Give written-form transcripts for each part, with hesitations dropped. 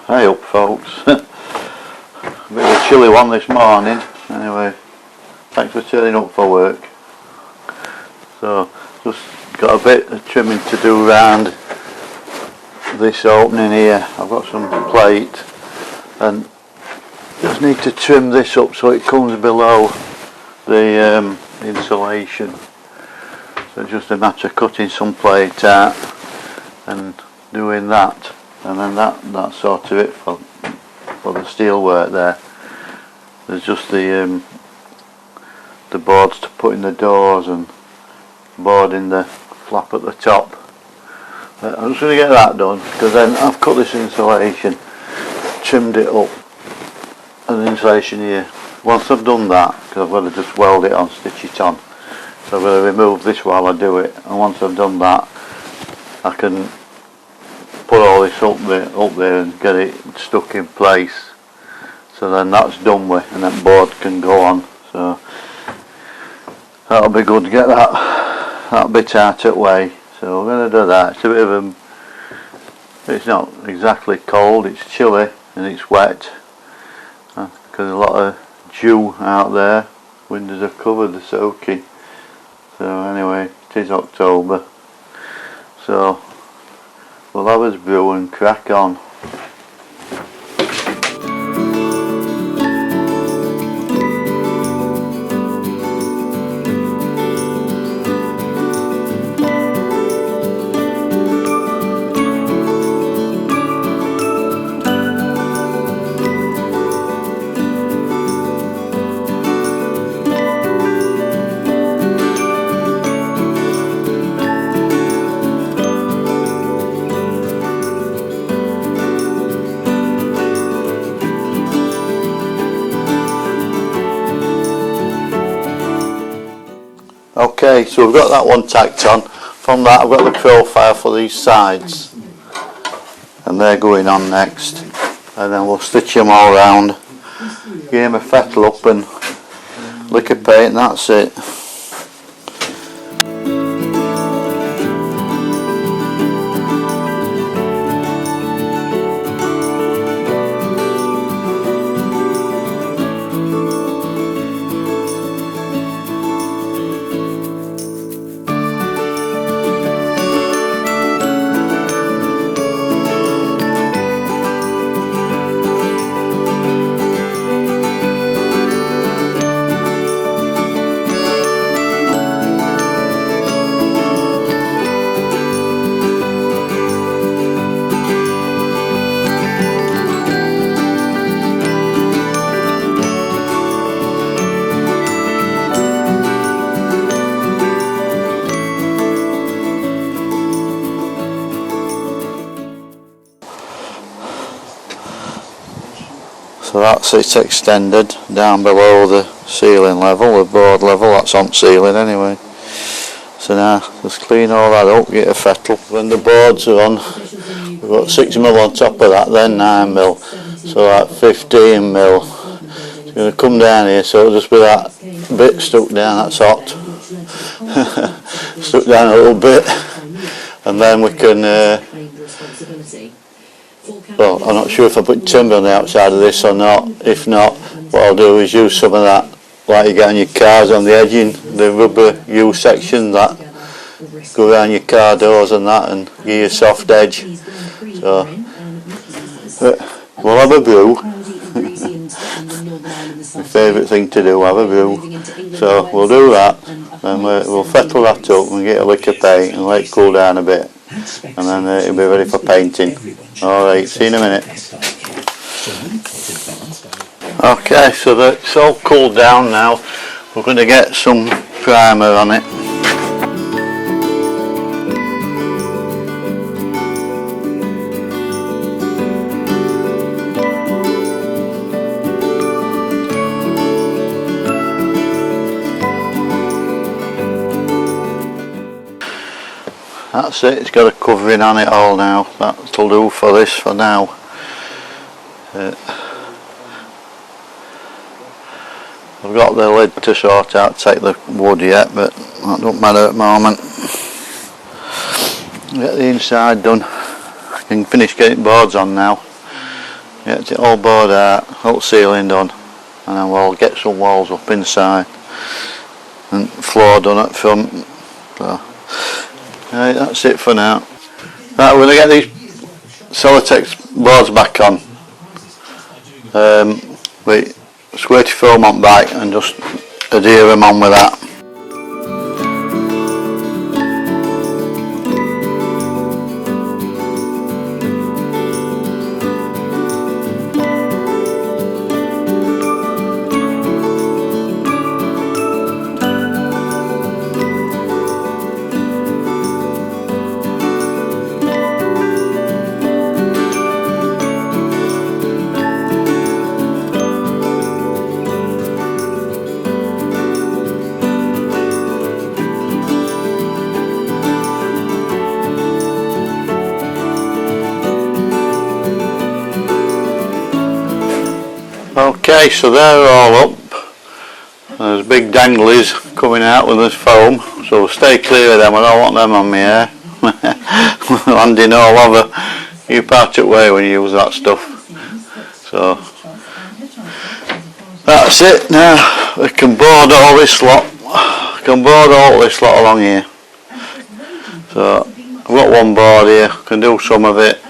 Hey up folks, a bit of a chilly one this morning. Anyway, thanks for turning up for work. So just got a bit of trimming to do around this opening here. I've got some plate and just need to trim this up so it comes below the insulation. So it's just a matter of cutting some plate out and doing that. And then that's sort of it for the steel work there. There's just the boards to put in the doors and board in the flap at the top. I'm just going to get that done because then I've cut this insulation, trimmed it up, and the insulation here. Once I've done that, because I've got to just weld it on, stitch it on. So I'm going to remove this while I do it, and once I've done that, I can put all this up there and get it stuck in place. So then that's done with, and that board can go on. So that'll be good to get that bit out of the way. So we're going to do that. It's a bit of it's not exactly cold, it's chilly and it's wet because there's a lot of dew out there. Windows are covered, they're soaking. So anyway, it is October. So we'll have us brew and crack on. Okay, so we've got that one tacked on. From that I've got the profile for these sides and they're going on next, and then we'll stitch them all round, give them a fettle up and liquor paint, and that's it. So that's it extended down below the ceiling level, the board level, that's on ceiling anyway. So now just clean all that up, get a fettle. When the boards are on, we've got 6mm on top of that, then 9mm, so that 15mm. It's going to come down here, so it'll just be that bit stuck down, that's hot. Stuck down a little bit, and then we can well, I'm not sure if I put timber on the outside of this or not. If not, what I'll do is use some of that, like you get on your cars on the edging, the rubber U section that go around your car doors and that, and give you a soft edge. So we'll have a brew. My favourite thing to do, have a brew. So we'll do that, and we'll fettle that up and get a lick of paint and let it cool down a bit, and then it'll be ready for painting. Alright, see you in a minute. Okay, so it's all cooled down now. We're going to get some primer on it. That's it, it's got a covering on it all now. That'll do for this for now. I've got the lid to sort out, take the wood yet, but that don't matter at the moment. Get the inside done. I can finish getting boards on now. get it all bored out, all ceiling done, and then we'll get some walls up inside and floor done up front. So, right, that's it for now. Right, we're going to get these Celotex boards back on with squirty foam on back and just adhere them on with that. Okay, so they're all up. There's big danglies coming out with this foam, so stay clear of them. I don't want them on my hair. Landing all over. You part it way when you use that stuff. So that's it now. We can board all this lot. Along here. So I've got one board here. Can do some of it,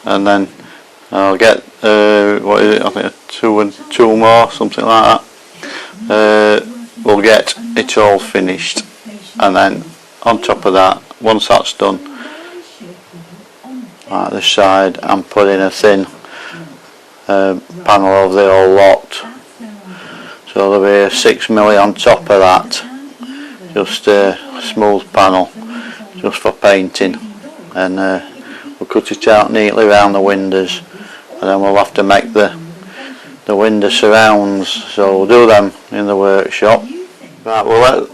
and then I'll get what is it? I think two more, something like that. We'll get it all finished, and then on top of that, once that's done, like this side, I'm putting a thin panel over the whole lot. So there'll be a 6mm on top of that, just a smooth panel, just for painting, and we'll cut it out neatly around the windows. And then we'll have to make the window surrounds, so we'll do them in the workshop. Right, we'll let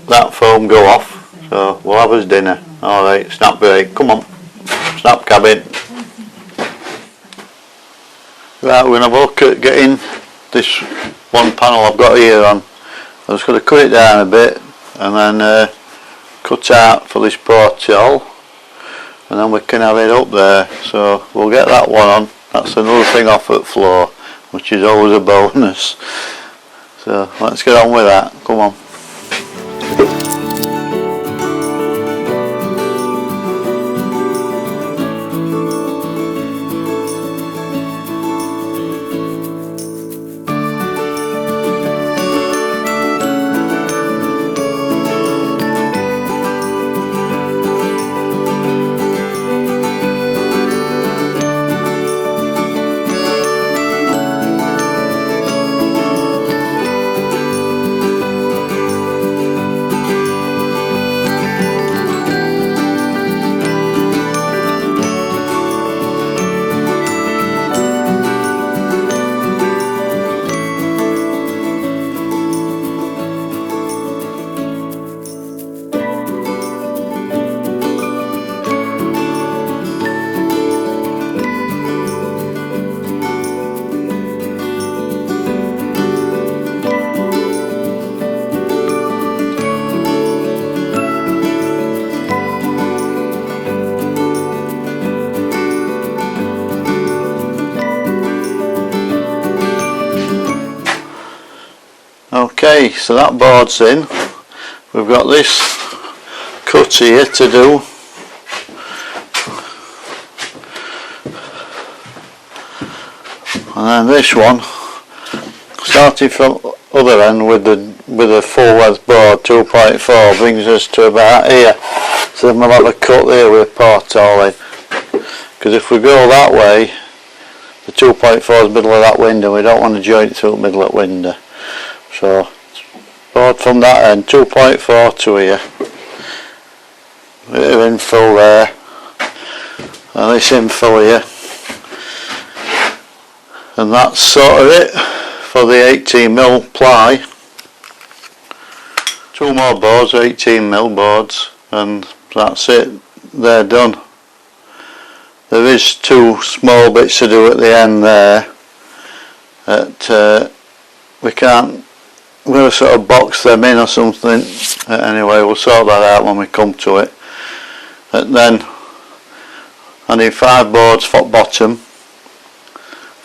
that foam go off, so we'll have us dinner. Alright, snap break, come on, snap cabin. Right, we're going to have a look at getting this one panel I've got here on. I'm just going to cut it down a bit and then cut out for this porthole, and then we can have it up there, so we'll get that one on. That's another thing off at floor, which is always a bonus. So let's get on with that. Come on. Okay, so that board's in. We've got this cut here to do. And then this one, starting from other end with a full width board 2.4, brings us to about here. So then we'll have a cut there with a porthole in. Because if we go that way, the 2.4 is middle of that window. We don't want to join it through the middle of the window. So board from that end, 2.4 to here. Bit of infill there. And this infill here. And that's sort of it for the 18mm ply. Two more boards, 18mm boards, and that's it. They're done. There is two small bits to do at the end there. That we can't. We're going to sort of box them in or something. Anyway, we'll sort that out when we come to it. And then I need 5 boards for bottom,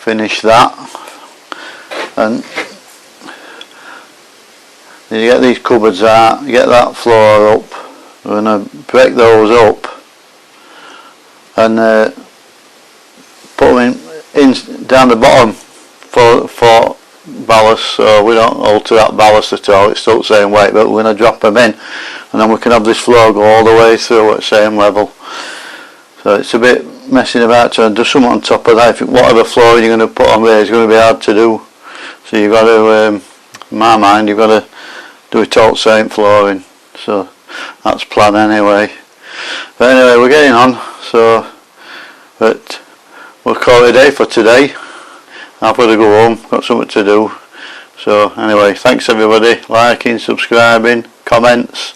finish that, and you get these cupboards out, you get that floor up. We're going to break those up and put them in down the bottom for ballast, so we don't alter that ballast at all. It's still the same weight, but we're going to drop them in, and then we can have this floor go all the way through at the same level. So it's a bit messing about trying to do something on top of that. Whatever flooring you're going to put on there is going to be hard to do, so you've got to, in my mind, you've got to do it all same flooring. So that's plan anyway. But anyway, we're getting on, so but we'll call it a day for today. I've got to go home, got something to do. So anyway, thanks everybody, liking, subscribing, comments,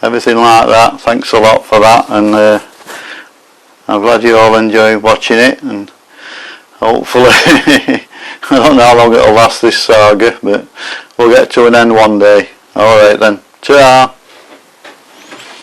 everything like that. Thanks a lot for that, and I'm glad you all enjoy watching it, and hopefully I don't know how long it'll last, this saga, but we'll get to an end one day. Alright then, ta-ra!